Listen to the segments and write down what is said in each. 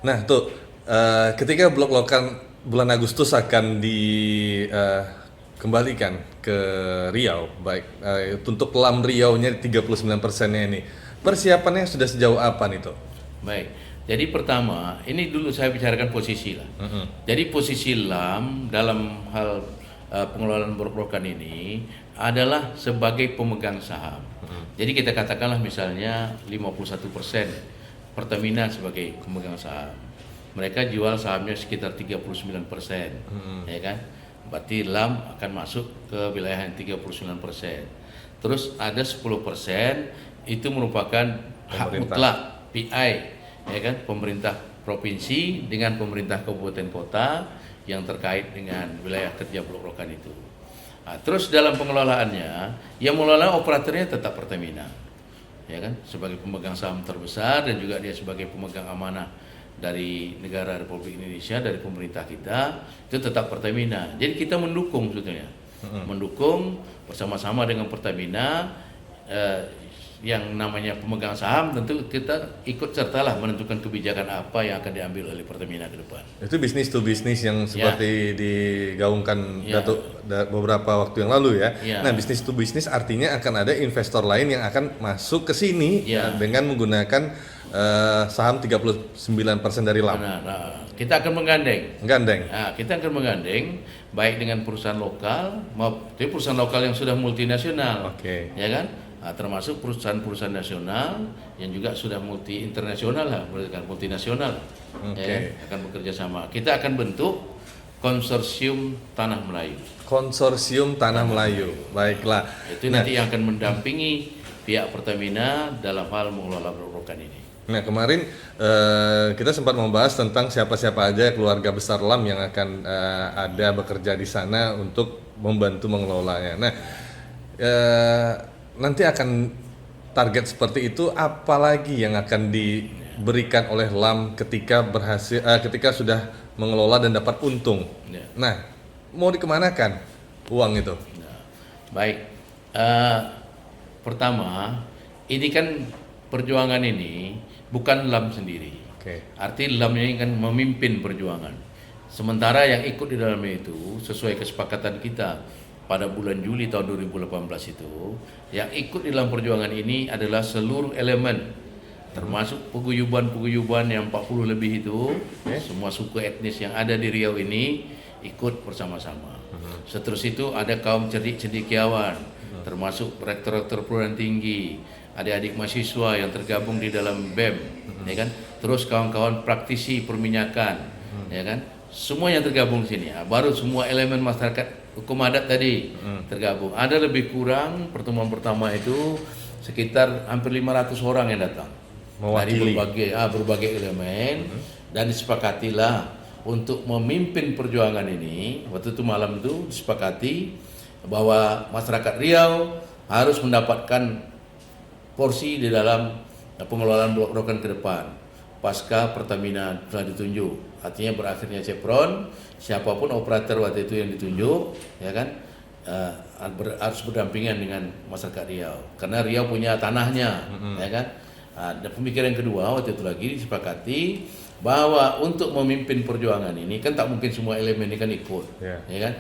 Nah, tuh ketika blok Lokan bulan Agustus akan dikembalikan ke Riau, baik untuk LAM Riau-nya 39%-nya ini. Persiapannya sudah sejauh apa nih, tuh? Baik. Jadi pertama, ini dulu saya bicarakan posisi lah. Jadi posisi LAM dalam hal pengelolaan blok-blokan ini adalah sebagai pemegang saham. Jadi kita katakanlah misalnya 51% Pertamina sebagai pemegang saham. Mereka jual sahamnya sekitar 39%, ya kan? Berarti LAM akan masuk ke wilayah yang 39%. Terus ada 10% itu merupakan hak Pemerintah. mutlak PI, ya kan, pemerintah provinsi dengan pemerintah kabupaten kota yang terkait dengan wilayah kerja blok-blokan itu. Nah, terus dalam pengelolaannya, yang mengelola operatornya tetap Pertamina, ya kan, sebagai pemegang saham terbesar dan juga dia sebagai pemegang amanah dari negara Republik Indonesia, dari pemerintah kita, itu tetap Pertamina. Jadi kita mendukung sebetulnya, mendukung bersama-sama dengan Pertamina. Yang namanya pemegang saham tentu kita ikut sertalah menentukan kebijakan apa yang akan diambil oleh Pertamina ke depan. Itu bisnis to bisnis yang seperti digaungkan Ya. beberapa waktu yang lalu ya. Ya. Nah, bisnis to bisnis artinya akan ada investor lain yang akan masuk ke sini Ya. dengan menggunakan saham 39% dari LAM. Nah, kita akan menggandeng. Gandeng. Nah, kita akan menggandeng baik dengan perusahaan lokal maupun perusahaan lokal yang sudah multinasional, Oke. ya kan? Nah, termasuk perusahaan-perusahaan nasional yang juga sudah multi internasional lah, bukan multinasional, Oke. ya kan? Akan bekerja sama. Kita akan bentuk konsorsium Tanah Melayu. Konsorsium Tanah Melayu. Baiklah. Itu nanti yang akan mendampingi pihak Pertamina dalam hal mengelola blok-blokan ini. Nah, kemarin kita sempat membahas tentang siapa-siapa aja keluarga besar LAM yang akan ada bekerja di sana untuk membantu mengelolanya. Nah, nanti akan target seperti itu, apalagi yang akan diberikan oleh LAM ketika ketika sudah mengelola dan dapat untung. Ya. Nah, mau dikemanakan uang itu? Nah, baik. Pertama, ini kan perjuangan ini bukan LAM sendiri. Oke. Arti LAM ini kan memimpin perjuangan. Sementara yang ikut di dalamnya itu sesuai kesepakatan kita pada bulan Juli tahun 2018 itu, yang ikut di dalam perjuangan ini adalah seluruh elemen, termasuk paguyuban-paguyuban yang 40 lebih itu, semua suku etnis yang ada di Riau ini ikut bersama-sama. Seterus itu ada kaum cerdik cendekiawan, termasuk rektor-rektor perguruan tinggi, adik-adik mahasiswa yang tergabung di dalam BEM, ya kan? Terus kawan-kawan praktisi perminyakan, ya kan? Semua yang tergabung di sini. Baru semua elemen masyarakat hukum adat tadi tergabung. Ada lebih kurang pertemuan pertama itu sekitar hampir 500 orang yang datang Mewakili. dari berbagai elemen, dan disepakatilah untuk memimpin perjuangan ini. Waktu itu malam itu disepakati bahwa masyarakat Riau harus mendapatkan porsi di dalam pengelolaan blok-blokan ke depan pasca Pertamina telah ditunjuk. Artinya berakhirnya Chevron, siapapun operator waktu itu yang ditunjuk, ya kan, harus berdampingan dengan masyarakat Riau karena Riau punya tanahnya, ya kan. Dan pemikiran kedua waktu itu lagi disepakati bahwa untuk memimpin perjuangan ini kan tak mungkin semua elemen ini kan ikut, ya kan.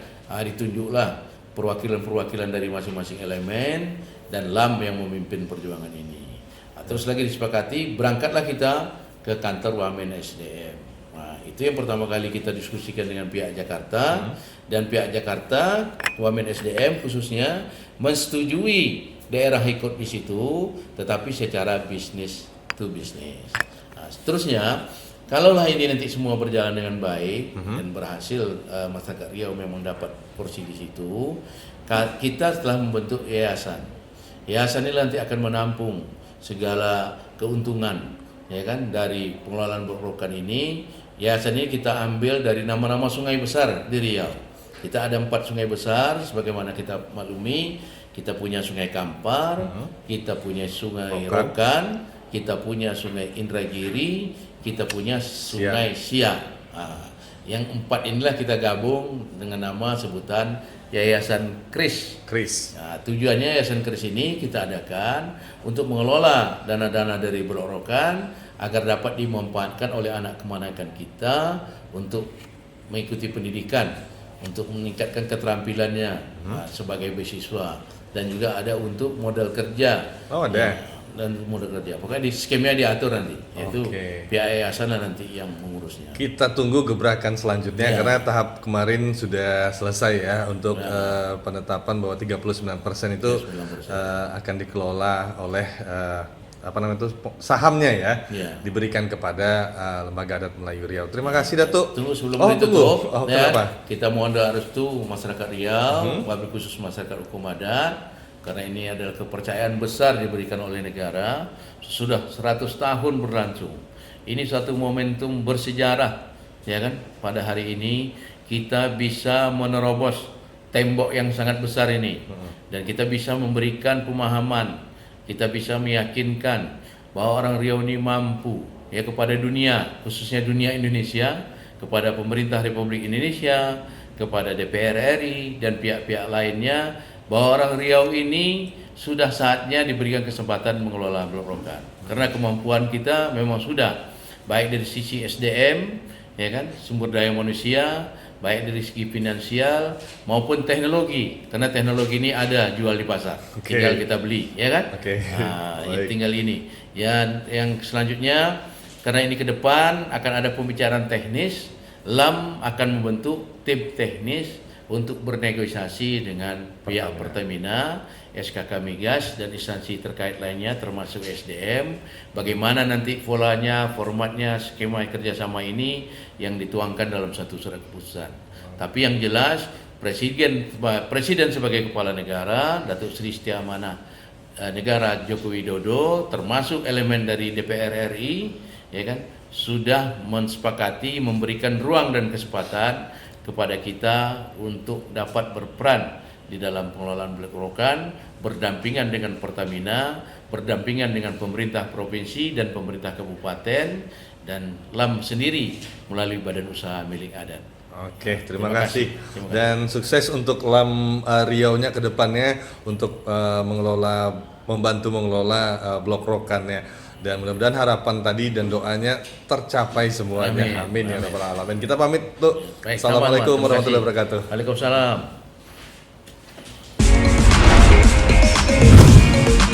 Ditunjuklah perwakilan-perwakilan dari masing-masing elemen dan LAM yang memimpin perjuangan ini. Terus lagi disepakati berangkatlah kita ke kantor Wamen SDM. Nah, itu yang pertama kali kita diskusikan dengan pihak Jakarta, dan pihak Jakarta, Wamen SDM khususnya menyetujui daerah ikut di situ, tetapi secara bisnis to bisnis. Nah, seterusnya, kalaulah ini nanti semua berjalan dengan baik dan berhasil, masyarakat Riau memang dapat porsi di situ, kita telah membentuk yayasan. Yayasan ini nanti akan menampung segala keuntungan, ya kan, dari pengelolaan blok-blokan ini. Yayasan ini kita ambil dari nama-nama sungai besar di Riau. Kita ada 4 sungai besar, sebagaimana kita maklumi. Kita punya Sungai Kampar, kita punya Sungai Rokan, kita punya Sungai Indragiri, kita punya Sungai Siak. Yang 4 inilah kita gabung dengan nama sebutan Yayasan KRIS. Nah, tujuannya Yayasan KRIS ini kita adakan untuk mengelola dana-dana dari blok-blokan agar dapat dimanfaatkan oleh anak keponakan kita untuk mengikuti pendidikan, untuk meningkatkan keterampilannya sebagai beasiswa, dan juga ada untuk modal kerja. Oh, ada. Dan modal kerja. Pokoknya di skemnya diatur nanti, yaitu Oke. pihak yayasan lah nanti yang mengurusnya. Kita tunggu gebrakan selanjutnya Ya. karena tahap kemarin sudah selesai ya untuk penetapan bahwa 39% itu 39%. akan dikelola oleh apa namanya itu sahamnya ya, Ya. diberikan kepada Lembaga Adat Melayu Riau. Terima kasih Datuk. Tunggu sebelum Oh, ditutup, tunggu. Oh, ya, kenapa? kita mohon doa restu masyarakat Riau, wabil khusus masyarakat hukum adat, karena ini adalah kepercayaan besar diberikan oleh negara. Sudah 100 tahun berlangsung. Ini suatu momentum bersejarah, ya kan? Pada hari ini kita bisa menerobos tembok yang sangat besar ini, dan kita bisa memberikan pemahaman, kita bisa meyakinkan bahwa orang Riau ini mampu, ya, kepada dunia, khususnya dunia Indonesia, kepada pemerintah Republik Indonesia, kepada DPR RI dan pihak-pihak lainnya, bahwa orang Riau ini sudah saatnya diberikan kesempatan mengelola blok rokan. Karena kemampuan kita memang sudah, baik dari sisi SDM, ya kan, sumber daya manusia, baik dari segi finansial maupun teknologi. Karena teknologi ini ada jual di pasar, Oke. tinggal kita beli, ya kan? Oke. Nah, Baik. tinggal ini. Yang selanjutnya, karena ini ke depan akan ada pembicaraan teknis, LAM akan membentuk tim teknis untuk bernegosiasi dengan pihak Pertamina, SKK Migas, dan instansi terkait lainnya termasuk SDM, bagaimana nanti polanya, formatnya, skema kerjasama ini yang dituangkan dalam satu surat keputusan. Tapi yang jelas Presiden sebagai kepala negara, Datuk Seri Setia Amanah Negara Joko Widodo, termasuk elemen dari DPR RI, ya kan, sudah mensepakati memberikan ruang dan kesempatan kepada kita untuk dapat berperan di dalam pengelolaan blok rokan, berdampingan dengan Pertamina, berdampingan dengan pemerintah provinsi dan pemerintah kabupaten, dan LAM sendiri melalui badan usaha milik adat. Oke, terima Terima kasih. kasih. Terima kasih. Dan sukses untuk LAM Riau-nya ke depannya untuk membantu mengelola blok rokannya. Dan mudah-mudahan harapan tadi dan doanya tercapai semuanya. Amin, ya rabbal alamin. Kita pamit tuh. Baik, Assalamualaikum sama-sama. Terima warahmatullahi kasih. wabarakatuh. Waalaikumsalam.